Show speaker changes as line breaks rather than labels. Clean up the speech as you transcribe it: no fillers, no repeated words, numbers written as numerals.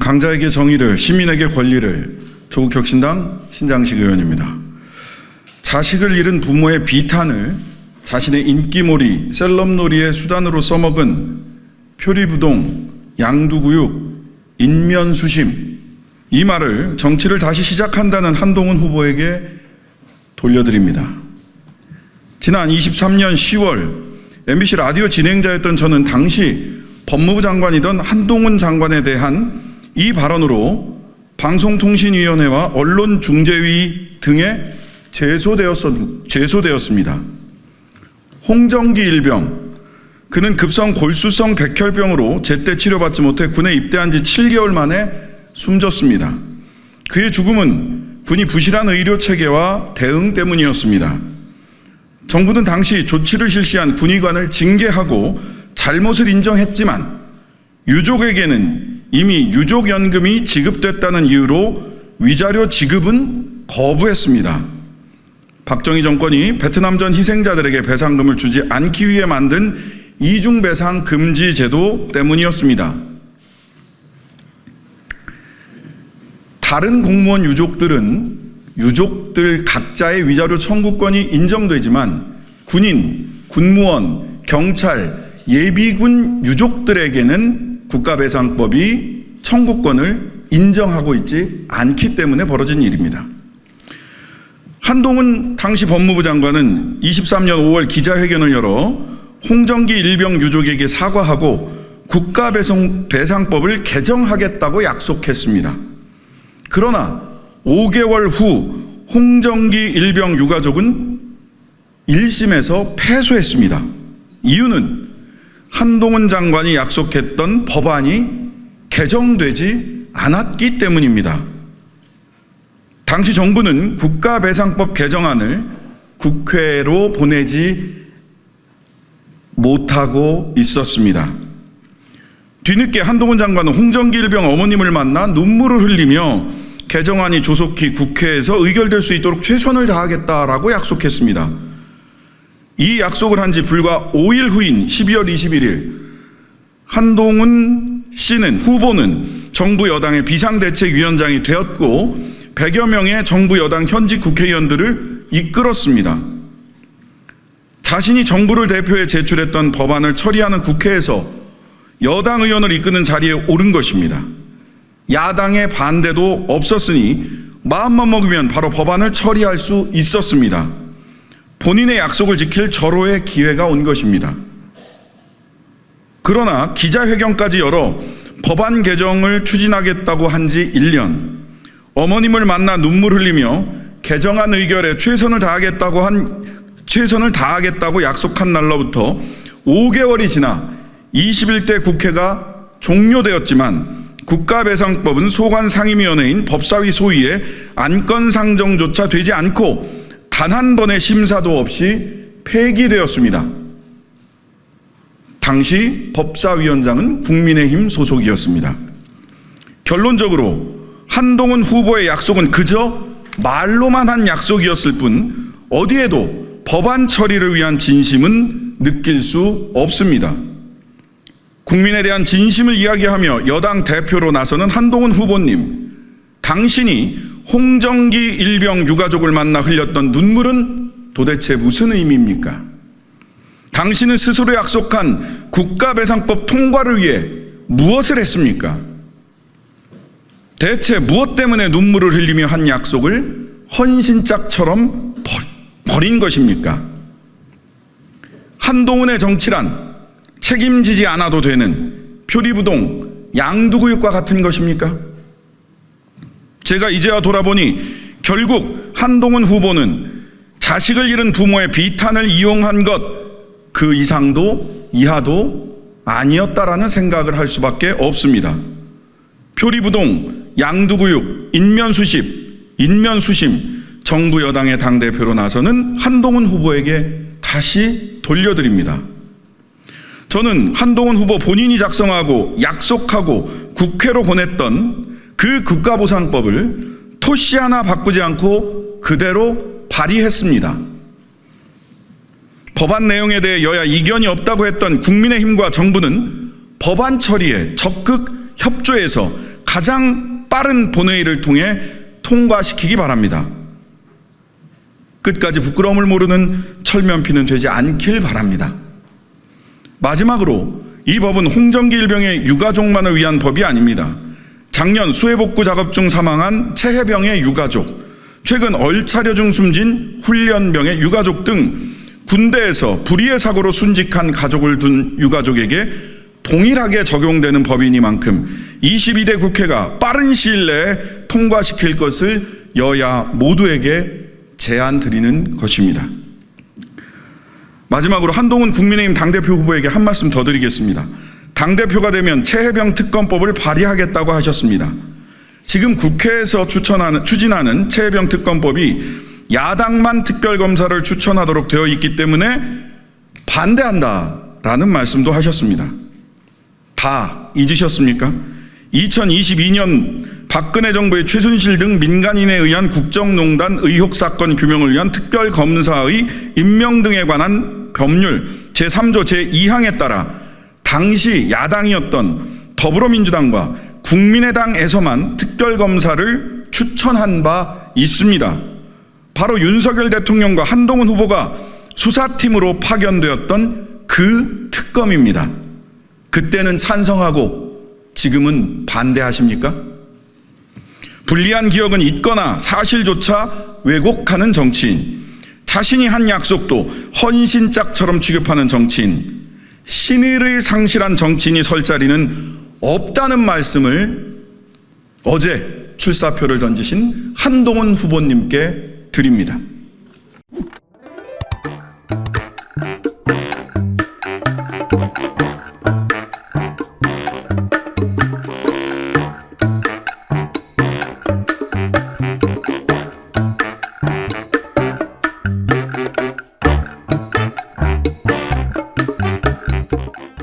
강자에게 정의를, 시민에게 권리를. 조국혁신당 신장식 의원입니다. 자식을 잃은 부모의 비탄을 자신의 인기몰이, 셀럽놀이의 수단으로 써먹은 표리부동, 양두구육, 인면수심, 이 말을 정치를 다시 시작한다는 한동훈 후보에게 돌려드립니다. 지난 23년 10월 MBC 라디오 진행자였던 저는 당시 법무부 장관이던 한동훈 장관에 대한 이 발언으로 방송통신위원회와 언론중재위 등에 제소되었습니다. 홍정기 일병, 그는 급성 골수성 백혈병으로 제때 치료받지 못해 군에 입대한 지 7개월 만에 숨졌습니다. 그의 죽음은 군이 부실한 의료 체계와 대응 때문이었습니다. 정부는 당시 조치를 실시한 군의관을 징계하고 잘못을 인정했지만 유족에게는 이미 유족연금이 지급됐다는 이유로 위자료 지급은 거부했습니다. 박정희 정권이 베트남전 희생자들에게 배상금을 주지 않기 위해 만든 이중배상 금지 제도 때문이었습니다. 다른 공무원 유족들 각자의 위자료 청구권이 인정되지만 군인, 군무원, 경찰, 예비군 유족들에게는 국가배상법이 청구권을 인정하고 있지 않기 때문에 벌어진 일입니다. 한동훈 당시 법무부 장관은 23년 5월 기자회견을 열어 홍정기 일병 유족에게 사과하고 국가배상법을 개정하겠다고 약속했습니다. 그러나 5개월 후 홍정기 일병 유가족은 1심에서 패소했습니다. 이유는 한동훈 장관이 약속했던 법안이 개정되지 않았기 때문입니다. 당시 정부는 국가배상법 개정안을 국회로 보내지 못하고 있었습니다. 뒤늦게 한동훈 장관은 홍정기 일병 어머님을 만나 눈물을 흘리며 개정안이 조속히 국회에서 의결될 수 있도록 최선을 다하겠다라고 약속했습니다. 이 약속을 한 지 불과 5일 후인 12월 21일 한동훈 후보는 정부 여당의 비상대책위원장이 되었고 100여 명의 정부 여당 현직 국회의원들을 이끌었습니다. 자신이 정부를 대표해 제출했던 법안을 처리하는 국회에서 여당 의원을 이끄는 자리에 오른 것입니다. 야당의 반대도 없었으니 마음만 먹으면 바로 법안을 처리할 수 있었습니다. 본인의 약속을 지킬 절호의 기회가 온 것입니다. 그러나 기자회견까지 열어 법안 개정을 추진하겠다고 한 지 1년, 어머님을 만나 눈물 흘리며 개정안 의결에 최선을 다하겠다고 약속한 날로부터 5개월이 지나 21대 국회가 종료되었지만 국가배상법은 소관상임위원회인 법사위 소위의 안건상정조차 되지 않고 단 한 번의 심사도 없이 폐기되었습니다. 당시 법사위원장은 국민의힘 소속이었습니다. 결론적으로 한동훈 후보의 약속은 그저 말로만 한 약속이었을 뿐 어디에도 법안 처리를 위한 진심은 느낄 수 없습니다. 국민에 대한 진심을 이야기하며 여당 대표로 나서는 한동훈 후보님, 당신이 홍정기 일병 유가족을 만나 흘렸던 눈물은 도대체 무슨 의미입니까? 당신은 스스로 약속한 국가배상법 통과를 위해 무엇을 했습니까? 대체 무엇 때문에 눈물을 흘리며 한 약속을 헌신짝처럼 버린 것입니까? 한동훈의 정치란 책임지지 않아도 되는 표리부동, 양두구육과 같은 것입니까? 제가 이제야 돌아보니 결국 한동훈 후보는 자식을 잃은 부모의 비탄을 이용한 것 그 이상도 이하도 아니었다라는 생각을 할 수밖에 없습니다. 표리부동, 양두구육, 인면수심, 정부 여당의 당대표로 나서는 한동훈 후보에게 다시 돌려드립니다. 저는 한동훈 후보 본인이 작성하고 약속하고 국회로 보냈던 그 국가보상법을 토시 하나 바꾸지 않고 그대로 발의했습니다. 법안 내용에 대해 여야 이견이 없다고 했던 국민의힘과 정부는 법안 처리에 적극 협조해서 가장 빠른 본회의를 통해 통과시키기 바랍니다. 끝까지 부끄러움을 모르는 철면피는 되지 않길 바랍니다. 마지막으로 이 법은 홍정기 일병의 유가족만을 위한 법이 아닙니다. 작년 수해복구 작업 중 사망한 체해병의 유가족, 최근 얼차려 중 숨진 훈련병의 유가족 등 군대에서 불의의 사고로 순직한 가족을 둔 유가족에게 동일하게 적용되는 법이니만큼 22대 국회가 빠른 시일 내에 통과시킬 것을 여야 모두에게 제안드리는 것입니다. 마지막으로 한동훈 국민의힘 당대표 후보에게 한 말씀 더 드리겠습니다. 당대표가 되면 체해병 특검법을 발의하겠다고 하셨습니다. 지금 국회에서 추진하는 체해병 특검법이 야당만 특별검사를 추천하도록 되어 있기 때문에 반대한다라는 말씀도 하셨습니다. 다 잊으셨습니까? 2022년 박근혜 정부의 최순실 등 민간인에 의한 국정농단 의혹 사건 규명을 위한 특별검사의 임명 등에 관한 법률 제3조 제2항에 따라 당시 야당이었던 더불어민주당과 국민의당에서만 특별검사를 추천한 바 있습니다. 바로 윤석열 대통령과 한동훈 후보가 수사팀으로 파견되었던 그 특검입니다. 그때는 찬성하고 지금은 반대하십니까? 불리한 기억은 잊거나 사실조차 왜곡하는 정치인, 자신이 한 약속도 헌신짝처럼 취급하는 정치인, 신의를 상실한 정치인이 설 자리는 없다는 말씀을 어제 출사표를 던지신 한동훈 후보님께 드립니다.